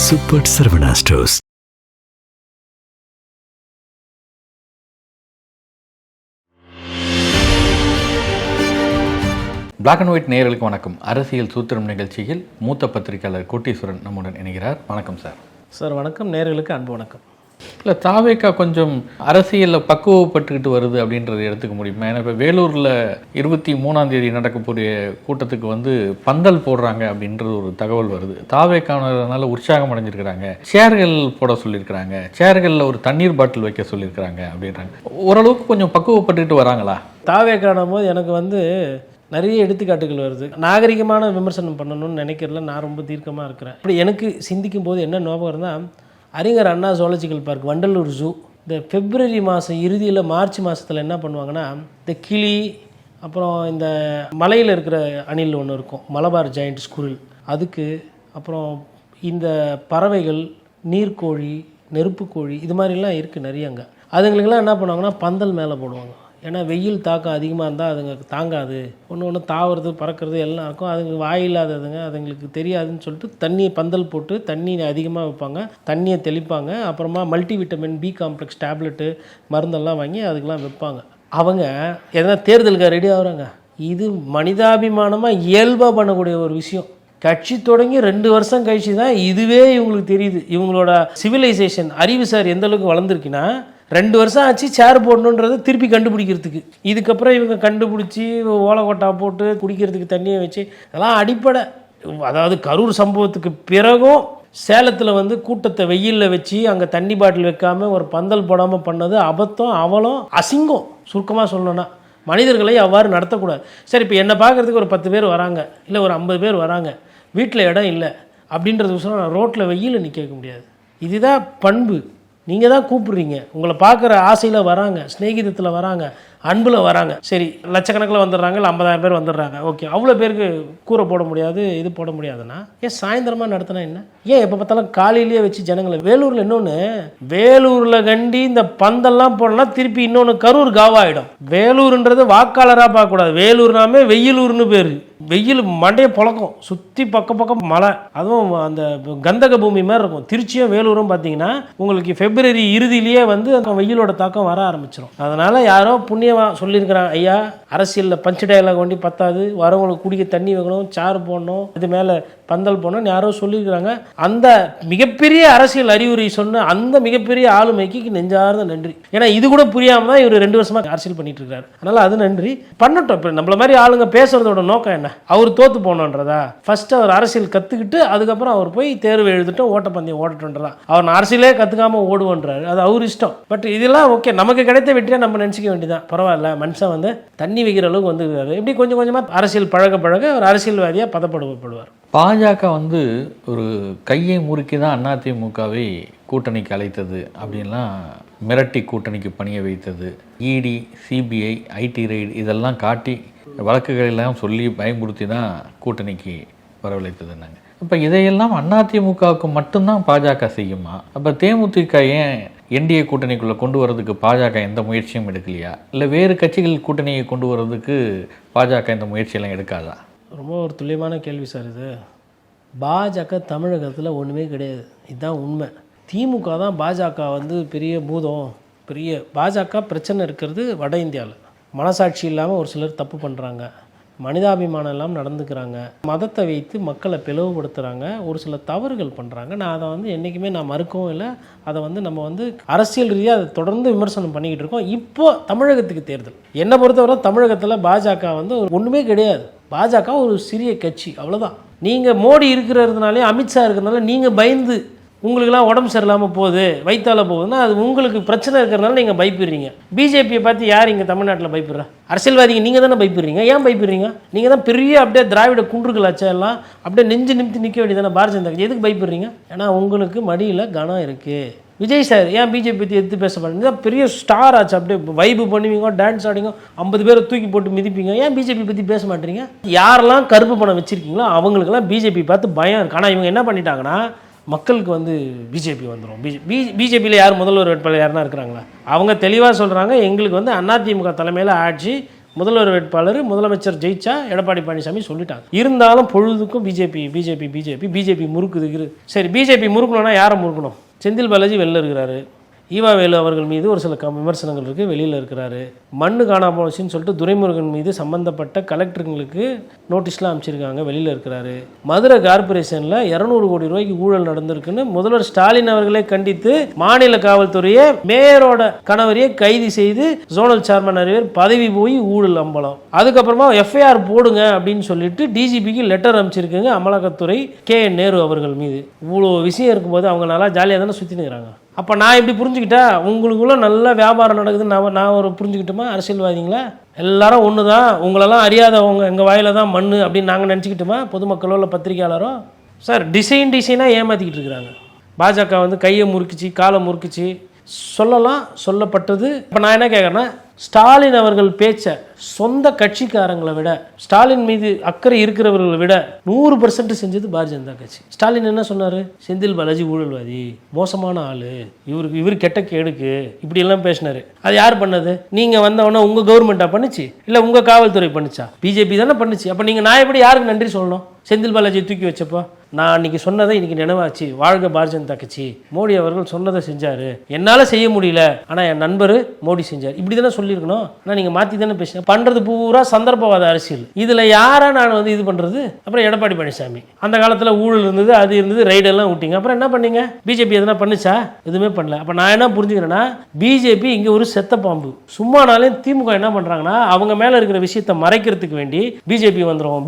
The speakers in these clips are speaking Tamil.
Super Saravana stores. Black and white நேயர்களுக்கு வணக்கம். அரசியல் சூத்திரம் நிகழ்ச்சியில் மூத்த பத்திரிகையாளர் கோட்டீஸ்வரன் நம்முடன் இணைகிறார். வணக்கம் சார். சார் வணக்கம். நேயர்களுக்கு அன்பு வணக்கம். இல்லை, தாவேக்கா கொஞ்சம் அரசியலில் பக்குவப்பட்டுக்கிட்டு வருது அப்படின்றத எடுத்துக்க முடியுமா? ஏன்னா இப்போ வேலூரில் 23ஆம் தேதி நடக்கக்கூடிய கூட்டத்துக்கு பந்தல் போடுறாங்க அப்படின்றது ஒரு தகவல் வருது. தாவேக்கானதுனால உற்சாகம் அடைஞ்சிருக்கிறாங்க. சேர்கள் போட சொல்லியிருக்கிறாங்க, சேர்களில் ஒரு தண்ணீர் பாட்டில் வைக்க சொல்லியிருக்கிறாங்க அப்படின்றாங்க. ஓரளவுக்கு கொஞ்சம் பக்குவப்பட்டுக்கிட்டு வராங்களா? தாவேக்கான போது எனக்கு நிறைய எடுத்துக்காட்டுகள் வருது. நாகரிகமான விமர்சனம் பண்ணணும்னு நினைக்கிறதுல நான் ரொம்ப தீர்க்கமாக இருக்கிறேன். இப்படி எனக்கு சிந்திக்கும் போது என்ன ஞாபகம் இருந்தால், அறிஞர் அண்ணா ஜுவாலஜிக்கல் பார்க், வண்டலூர் ஜூ, இந்த பிப்ரவரி மாதம் இறுதியில் மார்ச் மாதத்தில் என்ன பண்ணுவாங்கன்னா, இந்த கிளி, அப்புறம் இந்த மலையில் இருக்கிற அணில் ஒன்று இருக்கும், மலபார் ஜாயிண்ட் ஸ்குரில், அதுக்கு அப்புறம் இந்த பறவைகள், நீர்க்கோழி, நெருப்புக்கோழி, இது மாதிரிலாம் இருக்குது நிறைய. அங்கே அதுங்களுக்கெல்லாம் என்ன பண்ணுவாங்கன்னா பந்தல் மேலே போடுவாங்க. ஏன்னா வெயில் தாக்கம் அதிகமாக இருந்தால் அதுங்க தாங்காது, ஒன்று தாவுறது பறக்கிறது எல்லாம் இருக்கும், அதுங்க வாயில்லாததுங்க, அதுங்களுக்கு தெரியாதுன்னு சொல்லிட்டு பந்தல் போட்டு தண்ணி அதிகமாக வைப்பாங்க, தண்ணியை தெளிப்பாங்க. அப்புறமா மல்டிவிட்டமின் பி காம்ப்ளெக்ஸ் டேப்லெட்டு மருந்தெல்லாம் வாங்கி அதுக்கெலாம் வைப்பாங்க. அவங்க எதனா தேர்தலுக்கு ரெடி ஆகுறாங்க. இது மனிதாபிமானமாக இயல்பாக பண்ணக்கூடிய ஒரு விஷயம். கட்சி தொடங்கி 2 வருஷம் கழிச்சு தான் இதுவே இவங்களுக்கு தெரியுது. இவங்களோட சிவிலைசேஷன் அறிவுசார் எந்தளவுக்கு வளர்ந்துருக்குன்னா, 2 வருஷம் ஆச்சு சேர் போடணுன்றதை திருப்பி கண்டுபிடிக்கிறதுக்கு. இதுக்கப்புறம் இவங்க கண்டுபிடிச்சி ஓலக்கொட்டா போட்டு குடிக்கிறதுக்கு தண்ணியை வச்சு அதெல்லாம் அடிப்படை. அதாவது கரூர் சம்பவத்துக்கு பிறகும் சேலத்தில் கூட்டத்தை வெயிலில் வச்சு அங்கே தண்ணி பாட்டில் வைக்காமல் ஒரு பந்தல் போடாமல் பண்ணது அபத்தம், அவலம், அசிங்கம். சுருக்கமாக சொல்லணும்னா மனிதர்களை அவ்வாறு நடத்தக்கூடாது. சரி, இப்போ என்னை பார்க்குறதுக்கு ஒரு 10 பேர் வராங்க, இல்லை ஒரு 50 பேர் வராங்க, வீட்டில் இடம் இல்லை அப்படின்றது விஷயம் நான் ரோட்டில் வெயிலில் நிற்க வைக்க முடியாது. இதுதான் பண்பு. நீங்கள் தான் கூப்பிட்றீங்க, உங்களை பார்க்குற ஆசையில் வராங்க, ஸ்நேகிதத்தில் வராங்க, அன்பில் வராங்க. சரி, லட்சக்கணக்கில் வந்துடுறாங்க, இல்லை 50,000 பேர் வந்துடுறாங்க, ஓகே. அவ்வளோ பேருக்கு கூரை போட முடியாது, இது போட முடியாதுன்னா ஏன் சாயந்தரமாக நடத்தினா என்ன? ஏன் எப்போ பார்த்தாலும் காலையிலேயே வச்சு ஜனங்களை? வேலூரில் இன்னொன்று, வேலூரில் கண்டி இந்த பந்தெல்லாம் போடலாம், திருப்பி இன்னொன்று கரூர் காவாயிடும். வேலூர்ன்றது வாக்காளராக பார்க்கக்கூடாது. வேலூர்னாமே வெயிலூர்னு பேர். வெயில் மண்டையை புழக்கம், சுற்றி பக்கம் மலை, அதுவும் அந்த கந்தக பூமி மாதிரி இருக்கும். திருச்சியும் வேலூரும் பார்த்தீங்கன்னா உங்களுக்கு பிப்ரவரி இறுதியிலேயே அந்த வெயிலோட தாக்கம் வர ஆரம்பிச்சிடும். அதனால் யாரோ புண்ணியமாக சொல்லியிருக்கிறாங்க, ஐயா அரசியலில் பஞ்சு டயலாக் வண்டி பத்தாது, வரவங்களுக்கு குடிக்க தண்ணி வைக்கணும், சாறு போடணும், இது மேலே பந்தல் போடணும்னு யாரோ சொல்லியிருக்கிறாங்க. அந்த மிகப்பெரிய அரசியல் அறிவுரை சொன்ன அந்த மிகப்பெரிய ஆளுமைக்கு நெஞ்சார்ந்த நன்றி. ஏன்னா இது கூட புரியாமல் தான் இவர் 2 வருஷமாக அரசியல் பண்ணிட்டு இருக்காரு. அதனால் அது நன்றி பண்ணட்டும். இப்போ நம்மள மாதிரி ஆளுங்க பேசுறதோட நோக்கம் என்ன? அவர் தோத்து போனோன்றதா? ஃபர்ஸ்ட் அவர் அரசியல் கற்றுக்கிட்டு அதுக்கப்புறம் அவர் போய் தேர்வு எழுதிட்டோம், ஓட்டப்பந்தயம் ஓடட்டும்ன்றதா. அவர் அரசியலே கற்றுக்காம ஓடுவோன்றாரு, அது அவர் இஷ்டம். பட் இதெல்லாம் ஓகே, நமக்கு கிடைத்த வெற்றியை நம்ம நினச்சிக்க வேண்டியதான். பரவாயில்ல, மனுஷன் தண்ணி வைக்கிற அளவுக்கு வந்துருக்காரு. இப்படி கொஞ்சம் கொஞ்சமாக அரசியல் பழக ஒரு அரசியல்வாதியாக பதப்படுவார். பாஜக ஒரு கையை முறுக்கி தான் அதிமுகவை கூட்டணிக்கு அழைத்தது அப்படின்லாம் மிரட்டி கூட்டணிக்கு பணிய வைத்தது. இடி, சிபிஐ, ஐடி ரைடு இதெல்லாம் காட்டி வழக்குகளெல்லாம் சொல்லி பயன்படுத்தி தான் கூட்டணிக்கு வரவழைத்ததுன்னாங்க. இப்போ இதையெல்லாம் அதிமுகவுக்கு மட்டும்தான் பாஜக செய்யுமா? அப்போ தேமுதிக ஏன் என்டிஏ கூட்டணிக்குள்ளே கொண்டு வரதுக்கு பாஜக எந்த முயற்சியும் எடுக்கலையா? இல்லை வேறு கட்சிகள் கூட்டணியை கொண்டு வர்றதுக்கு பாஜக இந்த முயற்சியெல்லாம் எடுக்காதா? ரொம்ப ஒரு துல்லியமான கேள்வி சார் இது. பாஜக தமிழகத்தில் ஒன்றுமே கிடையாது, இதுதான் உண்மை. திமுக தான் பாஜக பெரிய பூதம், பெரிய பாஜக பிரச்சனை இருக்கிறது வட இந்தியாவில். மனசாட்சி இல்லாமல் ஒரு சிலர் தப்பு பண்ணுறாங்க, மனிதாபிமானம் இல்லாமல் நடந்துக்கிறாங்க, மதத்தை வைத்து மக்களை பிளவுபடுத்துகிறாங்க, ஒரு சில தவறுகள் பண்ணுறாங்க. நான் அதை என்றைக்குமே நான் மறுக்கவும் இல்லை. அதை நம்ம அரசியல் ரீதியாக அதை தொடர்ந்து விமர்சனம் பண்ணிக்கிட்டு இருக்கோம். இப்போது தமிழகத்துக்கு தேர்தல் என்னை பொறுத்தவரை தமிழகத்தில் பாஜக ஒன்றுமே கிடையாது. பாஜக ஒரு சிறிய கட்சி, அவ்வளோதான். நீங்கள் மோடி இருக்கிறதுனாலே, அமித்ஷா இருக்கிறதுனால நீங்கள் பயந்து உங்களுக்கெல்லாம் உடம்பு சரியில்லாமல் போகுது, வயிற்றால போகுதுன்னா அது உங்களுக்கு பிரச்சனை இருக்கிறதுனால நீங்கள் பயப்படுறீங்க. பிஜேபியை பார்த்து யார் இங்கே தமிழ்நாட்டில் பயப்படுறா? அரசியல்வாதிங்க நீங்கள் தானே பயப்படுறீங்க. ஏன் பயப்படுறீங்க? நீங்கள் தான் பெரிய அப்படியே திராவிட குன்றுகளாச்சா எல்லாம் அப்படியே நெஞ்சு நிமித்தி நிற்க வேண்டியதானே பாரதிய ஜனதா கட்சி. எதுக்கு பயப்படுறீங்க? ஏன்னா உங்களுக்கு மடியில் கனம் இருக்குது. விஜய் சார் ஏன் பிஜேபி பற்றி எடுத்து பேச மாட்டேங்க? பெரிய ஸ்டார் ஆச்சு, அப்படியே வைப்பு பண்ணுவீங்க, டான்ஸ் ஆடிங்க, 50 பேரை தூக்கி போட்டு மிதிப்பீங்க. ஏன் பிஜேபி பற்றி பேச மாட்டீங்க? யாரெல்லாம் கருப்பு பணம் வச்சுருக்கீங்களோ அவங்களுக்கெல்லாம் பிஜேபி பார்த்து பயம் இருக்கு. ஆனால் இவங்க என்ன பண்ணிட்டாங்கன்னா, மக்களுக்கு பிஜேபி வந்துடும். பிஜேபியில் யார் முதல்வர் வேட்பாளர் யாருன்னா இருக்கிறாங்களா? அவங்க தெளிவாக சொல்கிறாங்க, எங்களுக்கு அதிமுக தலைமையில் ஆட்சி முதல்வர் வேட்பாளர் முதலமைச்சர் ஜெயிச்சா எடப்பாடி பழனிசாமி சொல்லிட்டாங்க. இருந்தாலும் பொழுதுக்கும் பிஜேபி முறுக்குது. சரி, பிஜேபி முறுக்கணும்னா யாரை முறுக்கணும்? செந்தில் பாலாஜி வெளில இருக்கிறாரு. ஈவா வேலு அவர்கள் மீது ஒரு சில விமர்சனங்கள் இருக்குது, வெளியில் இருக்கிறாரு. மண்ணு காணாமல் போச்சுன்னு சொல்லிட்டு துரைமுருகன் மீது சம்மந்தப்பட்ட கலெக்டருங்களுக்கு நோட்டீஸ்லாம் அமைச்சிருக்காங்க, வெளியில் இருக்கிறாரு. மதுரை கார்பரேஷனில் 200 கோடி ரூபாய்க்கு ஊழல் நடந்திருக்குன்னு முதல்வர் ஸ்டாலின் அவர்களே கண்டித்து மாநில காவல்துறையை மேயரோட கணவரையே கைது செய்து ஜோனல் சேர்மன் அறிவியர் பதவி போய் ஊழல் அம்பலம். அதுக்கப்புறமா எஃப்ஐஆர் போடுங்க அப்படின்னு சொல்லிட்டு டிஜிபிக்கு லெட்டர் அமைச்சிருக்குங்க அமலாக்கத்துறை KN நேரு அவர்கள் மீது. இவ்வளோ விஷயம் இருக்கும்போது அவங்க நல்லா ஜாலியாக தானே சுற்றினுக்கிறாங்க. அப்போ நான் எப்படி புரிஞ்சுக்கிட்டா உங்களுக்குள்ள நல்ல வியாபாரம் நடக்குதுன்னு நான் ஒரு புரிஞ்சுக்கிட்டோமா? அரசியல்வாதிங்களா எல்லாரும் ஒன்று தான், உங்களெல்லாம் அறியாதவங்க எங்கள் வாயில் தான் மண் அப்படின்னு நாங்கள் நினச்சிக்கிட்டோமா? பொதுமக்களோ இல்லை பத்திரிகையாளரோ? சார், டிசைனாக ஏமாற்றிக்கிட்டு இருக்கிறாங்க. பாஜக வந்து கையை முறுக்கிச்சு, காலை முறுக்கிச்சு சொல்லலாம், சொல்லப்பட்டது. இப்போ நான் என்ன கேட்குறேன்னா, ஸ்டாலின் அவர்கள் பேச்சை சொந்த கட்சிக்காரங்களை விட, ஸ்டாலின் மீது அக்கறை இருக்கிறவர்களை விட 100% செஞ்சது பாரதிய ஜனதா கட்சி. ஸ்டாலின் என்ன சொன்னார்? செந்தில் பாலாஜி ஊழல்வாதி, மோசமான ஆள், இவர் கெட்ட கேடுக்கு இப்படியெல்லாம் பேசினார். அது யார் பண்ணது? நீங்கள் வந்தவொடனே உங்கள் கவர்மெண்ட்டாக பண்ணிச்சு, இல்லை உங்கள் காவல்துறை பண்ணிச்சா? பிஜேபி தானே பண்ணிச்சு. அப்போ நீங்கள் நான் எப்படி யாருக்கு நன்றி சொல்லணும்? செந்தில் பாலாஜியை தூக்கி வச்சப்போ நான் அன்றைக்கி சொன்னதை இன்றைக்கி நினைவாச்சு. வாழ்க பாரதிய ஜனதா கட்சி, மோடி அவர்கள் சொன்னதை செஞ்சார், என்னால் செய்ய முடியல ஆனால் என் நண்பர் மோடி செஞ்சார், இப்படி தானே சொல்லியிருக்கணும். ஆனால் நீங்கள் மாற்றி தானே பேசுகிறேன். பண்ணுறது பூரா சந்தர்ப்பவாத அரசியல். இதில் யாரை நான் வந்து இது பண்ணுறது? அப்புறம் எடப்பாடி பழனிசாமி அந்த காலத்தில் ஊழல் இருந்தது, அது இருந்தது, ரைடெல்லாம் விட்டீங்க. அப்புறம் என்ன பண்ணீங்க? பிஜேபி எதனா பண்ணுச்சா? எதுவுமே பண்ணல. அப்போ நான் என்ன புரிஞ்சுக்கிறேன்னா, பிஜேபி இங்கே ஒரு செத்த பாம்பு. சும்மானாலே திமுக என்ன பண்ணுறாங்கன்னா, அவங்க மேலே இருக்கிற விஷயத்தை மறைக்கிறதுக்கு வேண்டி பிஜேபி வந்துடும்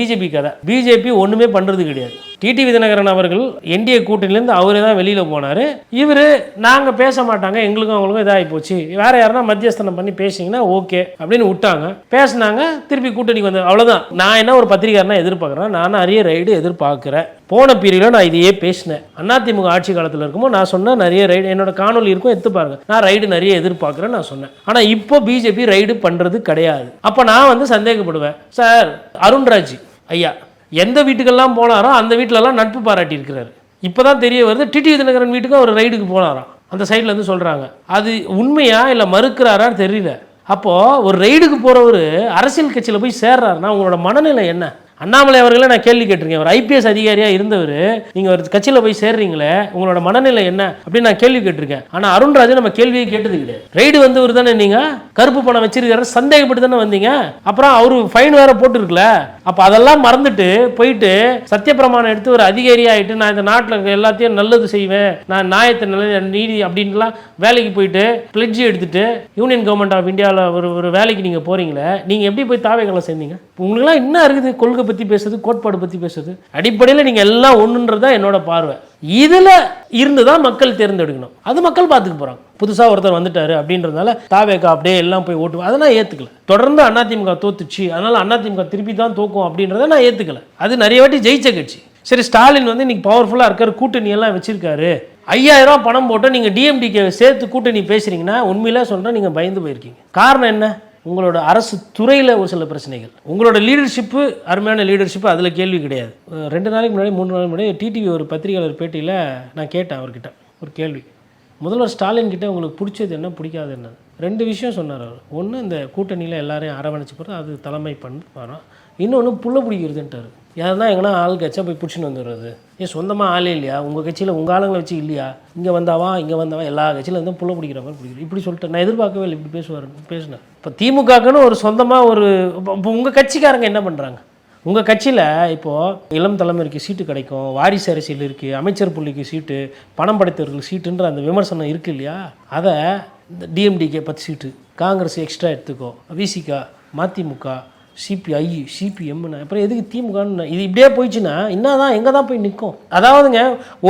பிஜேபி கதை. பிஜேபி ஒன்றுமே பண்ணுறது கிடையாது. டிடிவி தினகரன் அவர்கள் என்டிஏ கூட்டணியிலேருந்து அவரே தான் வெளியில் போனார். இவர் நாங்கள் பேச மாட்டாங்க, எங்களுக்கும் அவங்களுக்கும் இதாகி போச்சு, வேற யாருன்னா மத்தியஸ்தனம் பண்ணி பேசிங்கன்னா ஓகே அப்படின்னு விட்டாங்க. பேசினாங்க, திருப்பி கூட்டணிக்கு வந்தார். அவ்வளோதான். நான் என்ன ஒரு பத்திரிகையாளனா எதிர்பார்க்குறேன்? நான் நிறைய ரைடு எதிர்பார்க்குறேன். போன பீரியடில் நான் இதையே பேசினேன். அதிமுக ஆட்சி காலத்தில் இருக்கும்போது நான் சொன்னேன், நிறைய ரைடு என்னோட காணொலி இருக்கும், எடுத்து பாருங்க. நான் ரைடு நிறைய எதிர்பார்க்குறேன் நான் சொன்னேன். ஆனால் இப்போ பிஜேபி ரைடு பண்ணுறது கிடையாது. அப்போ நான் வந்து சந்தேகப்படுவேன். சார், அருண்ராஜ் ஐயா எந்த வீட்டுக்கெல்லாம் போனாரோ அந்த வீட்டிலலாம் நட்பு பாராட்டி இருக்கிறாரு. இப்போ தான் தெரிய வருது, டிடிவி தினகரன் வீட்டுக்கு அவர் ரைடுக்கு போனாராம். அந்த சைடில் வந்து சொல்கிறாங்க. அது உண்மையா இல்லை மறுக்கிறாரான்னு தெரியல. அப்போது ஒரு ரைடுக்கு போகிறவர் அரசியல் கட்சியில் போய் சேர்றாருன்னா உங்களோட மனநிலை என்ன? அண்ணாமலை அவர்களே நான் கேள்வி கேட்டிருக்கேன். ஒரு IPS அதிகாரியாக இருந்தவர், நீங்கள் ஒரு கட்சியில் போய் சேர்றீங்களே, உங்களோட மனநிலை என்ன அப்படின்னு நான் கேள்வி கேட்டிருக்கேன். ஆனால் அருண்ராஜ் நம்ம கேள்வியே கேட்டது கிடையாது. ரைடு வந்தவர் தானே, நீங்கள் கருப்பு பணம் வச்சிருக்கிற சந்தேகப்பட்டு தானே வந்தீங்க. அப்புறம் அவரு ஃபைன் வேற போட்டுருக்கல. அப்போ அதெல்லாம் மறந்துட்டு போயிட்டு சத்தியப்பிரமாணம் எடுத்து ஒரு அதிகாரி ஆகிட்டு நான் இந்த நாட்டில் எல்லாத்தையும் நல்லது செய்வேன், நான் நியாயத்தை நல்ல நீதி அப்படின்லாம் வேலைக்கு போயிட்டு பிளட்ஜ் எடுத்துட்டு யூனியன் கவர்மெண்ட் ஆஃப் இந்தியாவில் ஒரு வேலைக்கு நீங்கள் போகிறீங்களே, நீங்கள் எப்படி போய் தாவேகளை சேர்ந்தீங்க? உங்களுக்குலாம் என்ன இருக்குது? கொள்கை பற்றி பேசுறது, கோட்பாடு பற்றி பேசுறது. அடிப்படையில் நீங்கள் எல்லாம் ஒன்றுன்றது தான் என்னோட பார்வை. இதில் இருந்து தான் மக்கள் தேர்ந்தெடுக்கணும். அது மக்கள் பார்த்துக்க போகிறாங்க. புதுசாக ஒருத்தர் வந்துட்டாரு அப்படின்றதுனால தாவேக்கா அப்படியே எல்லாம் போய் ஓட்டு, அதை நான் ஏற்றுக்கல. தொடர்ந்து அதிமுக தோத்துச்சு, அதனால் அதிமுக திருப்பி தான் தோக்கும் அப்படின்றத நான் ஏற்றுக்கல. அது நிறைய வாட்டி ஜெயிச்ச கட்சி. சரி, ஸ்டாலின் வந்து இன்னைக்கு பவர்ஃபுல்லாக இருக்காரு, கூட்டணி எல்லாம் வச்சிருக்காரு, 5000 பணம் போட்டு நீங்கள் DMDK சேர்த்து கூட்டணி பேசுறீங்கன்னா உண்மையில சொல்கிறேன், நீங்கள் பயந்து போயிருக்கீங்க. காரணம் என்ன? உங்களோட அரசு துறையில் ஒரு சில பிரச்சனைகள். உங்களோட லீடர்ஷிப்பு அருமையான லீடர்ஷிப்பு, அதில் கேள்வி கிடையாது. 2 நாளைக்கு முன்னாடி 3 நாளைக்கு முன்னாடி டிடிவி ஒரு பத்திரிகையாளர் பேட்டியில் நான் கேட்டேன் அவர்கிட்ட ஒரு கேள்வி. முதல்வர் ஸ்டாலின் கிட்டே உங்களுக்கு பிடிச்சது என்ன, பிடிக்காது என்ன? 2 விஷயம் சொன்னார் அவர். ஒன்று, இந்த கூட்டணியில் எல்லாரையும் அரவணைச்சு போகிறது, அது தலைமை பண்ணு வரோம். இன்னொன்று, புள்ள பிடிக்கிறதுன்ட்டார். யாருன்னா எங்கன்னா ஆள் கட்சா போய் பிடிச்சின்னு வந்துடுறது. ஏன் சொந்தமாக ஆளே இல்லையா உங்கள் கட்சியில்? உங்கள் ஆளுங்களை வச்சு இல்லையா? இங்கே வந்தாவா எல்லா கட்சியில் இருந்தால் புள்ள பிடிக்கிற மாதிரி பிடிக்கிறேன் இப்படி சொல்லிட்டு நான் எதிர்பார்க்கவே இல்லை. இப்படி பேசினேன். இப்போ திமுகக்குன்னு ஒரு சொந்தமாக ஒரு, இப்போ உங்கள் கட்சிக்காரங்க என்ன பண்ணுறாங்க? உங்கள் கட்சியில் இப்போது இளம் தலைமுறைக்கு சீட்டு கிடைக்கும், வாரிசு அரசியல் இருக்குது, அமைச்சர் புள்ளிக்கு சீட்டு, பணம் படைத்தவர்களுக்கு சீட்டுன்ற அந்த விமர்சனம் இருக்குது இல்லையா? அதை இந்த DMDK 10 சீட்டு, காங்கிரஸ் எக்ஸ்ட்ரா எடுத்துக்கோ, VCK, மதிமுக, CPI, CPM, அப்புறம் எதுக்கு திமுகன்னு? இது இப்படியே போயிடுச்சுன்னா என்னதான், எங்கே தான் போய் நிற்கும்? அதாவதுங்க,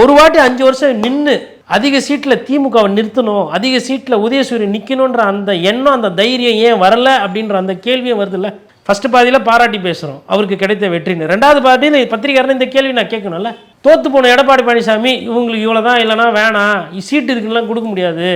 ஒரு வாட்டி 5 வருஷம் நின்று அதிக சீட்டில் திமுகவை நிறுத்தணும், அதிக சீட்டில் உதயசூரியன் நிற்கணுன்ற அந்த எண்ணம், அந்த தைரியம் ஏன் வரலை அப்படின்ற அந்த கேள்வியும் வருதுல்ல. ஃபஸ்ட்டு பாதியில் பாராட்டி பேசுகிறோம், அவருக்கு கிடைத்த வெற்றின்னு. 2வது பாதியில் பத்திரிகையாளர் இந்த கேள்வி நான் கேட்கணும்ல. தோற்று போன எடப்பாடி பழனிசாமி இவங்களுக்கு இவ்வளோ தான், இல்லைனா வேணாம், சீட்டு இருக்குலாம் கொடுக்க முடியாது,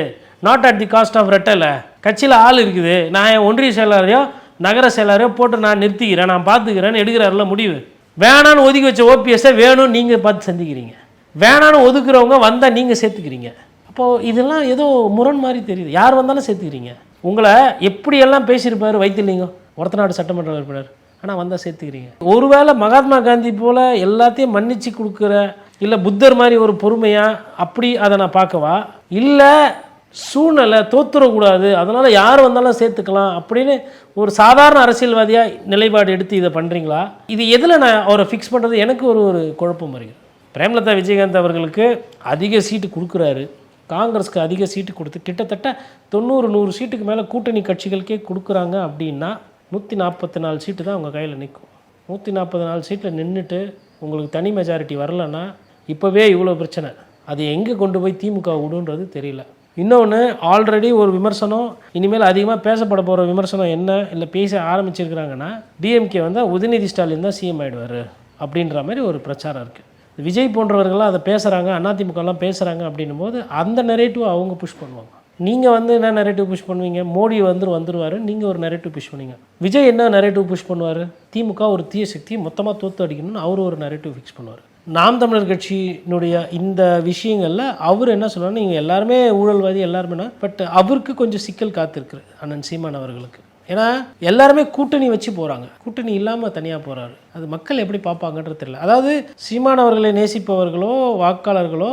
not at the cost of ரெட்டலை, கட்சியில் ஆள் இருக்குது, நான் என் ஒன்றிய செயலாளரையோ நகர செயலாளரையோ போட்டு நான் நிறுத்திக்கிறேன், நான் பார்த்துக்கிறேன்னு எடுக்கிறாருல முடிவு. வேணான்னு ஒதுக்கி வச்ச OPS வேணும் நீங்கள் பார்த்து சந்திக்கிறீங்க, வேணான்னு ஒதுக்குறவங்க வந்தால் நீங்கள் சேர்த்துக்கிறீங்க. அப்போது இதெல்லாம் ஏதோ முரண் மாதிரி தெரியுது. யார் வந்தாலும் சேர்த்துக்கிறீங்க. உங்களை எப்படியெல்லாம் பேசியிருப்பார் வைத்திலிங்கம் ஒரத்தநாடு சட்டமன்ற உறுப்பினர், ஆனால் வந்தால் சேர்த்துக்கிறீங்க. ஒருவேளை மகாத்மா காந்தி போல் எல்லாத்தையும் மன்னிச்சு கொடுக்குற, இல்லை புத்தர் மாதிரி ஒரு பொறுமையா அப்படி அதை நான் பார்க்கவா, இல்லை சூழ்நிலை தோத்துறக்கூடாது அதனால் யார் வந்தாலும் சேர்த்துக்கலாம் அப்படின்னு ஒரு சாதாரண அரசியல்வாதியாக நிலைப்பாடு எடுத்து இதை பண்ணுறீங்களா? இது எதில் நான் அவரை ஃபிக்ஸ் பண்ணுறது எனக்கு ஒரு குழப்பம் வருகிறது. பிரேமலதா விஜயகாந்த் அவர்களுக்கு அதிக சீட்டு கொடுக்குறாரு, காங்கிரஸ்க்கு அதிக சீட்டு கொடுத்து கிட்டத்தட்ட 90-100 சீட்டுக்கு மேலே கூட்டணி கட்சிகளுக்கே கொடுக்குறாங்க அப்படின்னா 144 சீட்டு தான் அவங்க கையில் நிற்கும். 144 சீட்டில் நின்றுட்டு உங்களுக்கு தனி மெஜாரிட்டி வரலன்னா இப்போவே இவ்வளோ பிரச்சனை, அது எங்கே கொண்டு போய் திமுக விடுன்றது தெரியல. இன்னொன்று, ஆல்ரெடி ஒரு விமர்சனம், இனிமேல் அதிகமாக பேசப்பட போகிற விமர்சனம் என்ன, இல்லை பேச ஆரம்பிச்சிருக்கிறாங்கன்னா டிஎம்கே வந்தால் உதயநிதி ஸ்டாலின் தான் சிஎம் ஆகிடுவார் அப்படின்ற மாதிரி ஒரு பிரச்சாரம் இருக்குது. விஜய் போன்றவர்கள்லாம் அதை பேசுகிறாங்க, அதிமுகலாம் பேசுகிறாங்க அப்படின்னும் போது அந்த நெரேட்டிவ் அவங்க புஷ் பண்ணுவாங்க. நீங்கள் என்ன நெரேட்டிவ் புஷ் பண்ணுவீங்க? மோடி வந்துருவார், நீங்கள் ஒரு நெரேட்டிவ் புஷ் பண்ணுவீங்க. விஜய் என்ன நெரேட்டிவ் புஷ் பண்ணுவார்? திமுக ஒரு தீய சக்தி, மொத்தமாக தோற்று அடிக்கணும்னு அவர் ஒரு நெரேட்டிவ் ஃபிக்ஸ் பண்ணுவார். நாம் தமிழர் கட்சியினுடைய இந்த விஷயங்களில் அவர் என்ன சொல்கிறார், நீங்கள் எல்லாருமே ஊழல்வாதி எல்லாருமே, பட் அவருக்கு கொஞ்சம் சிக்கல் காத்திருக்கு அண்ணன் சீமான் அவர்களுக்கு. ஏன்னா எல்லாருமே கூட்டணி வச்சு போகிறாங்க, கூட்டணி இல்லாமல் தனியாக போகிறாரு. அது மக்கள் எப்படி பார்ப்பாங்கன்றது தெரியல. அதாவது சீமான் அவர்களை நேசிப்பவர்களோ வாக்காளர்களோ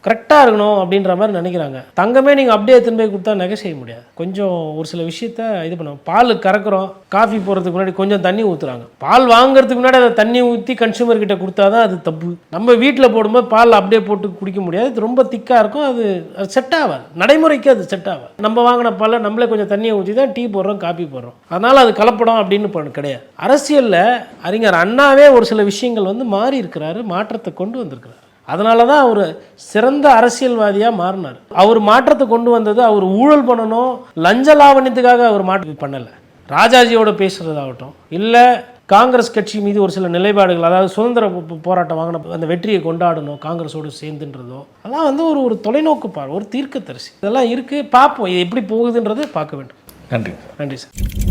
கரெக்டாக இருக்கணும் அப்படின்ற மாதிரி நினைக்கிறாங்க. தங்கமே நீங்கள் அப்படியே எடுத்துன்னு போய் கொடுத்தா நகை செய்ய முடியாது. கொஞ்சம் ஒரு சில விஷயத்த இது பண்ணுவோம். பால் கறக்குறோம், காஃபி போடுறதுக்கு முன்னாடி கொஞ்சம் தண்ணி ஊற்றுறாங்க. பால் வாங்குறதுக்கு முன்னாடி அதை தண்ணி ஊற்றி கன்சூமர் கிட்ட கொடுத்தா தான் அது தப்பு. நம்ம வீட்டில் போடும்போது பால் அப்படியே போட்டு குடிக்க முடியாது, இது ரொம்ப திக்காக இருக்கும், அது செட் ஆகாது, நடைமுறைக்கு அது செட் ஆகாது. நம்ம வாங்கின பாலை நம்மளே கொஞ்சம் தண்ணியை ஊற்றி தான் டீ போடுறோம், காஃபி போடுறோம். அதனால் அது கலப்படம் அப்படின்னு கிடையாது. அரசியலில் அறிஞர் அண்ணாவே ஒரு சில விஷயங்கள் மாறி இருக்கிறாரு, மாற்றத்தை கொண்டு வந்திருக்கிறார். அதனால தான் அவர் சிறந்த அரசியல்வாதியாக மாறினார். அவர் மாற்றத்தை கொண்டு வந்தது அவர் ஊழல் பண்ணணும், லஞ்ச லாவண்யத்துக்காக அவர் மாற்றம் பண்ணலை. ராஜாஜியோட பேசுகிறதாகட்டும், இல்லை காங்கிரஸ் கட்சி மீது ஒரு சில நிலைப்பாடுகள், அதாவது சுதந்திர போராட்டம் வாங்கின அந்த வெற்றியை கொண்டாடணும் காங்கிரஸோடு சேர்ந்துன்றதோ, அதெல்லாம் ஒரு தொலைநோக்கு பார்வை, ஒரு தீர்க்கதரிசி, இதெல்லாம் இருக்குது. பார்ப்போம் இது எப்படி போகுதுன்றது பார்க்க வேண்டும். நன்றி. நன்றி சார்.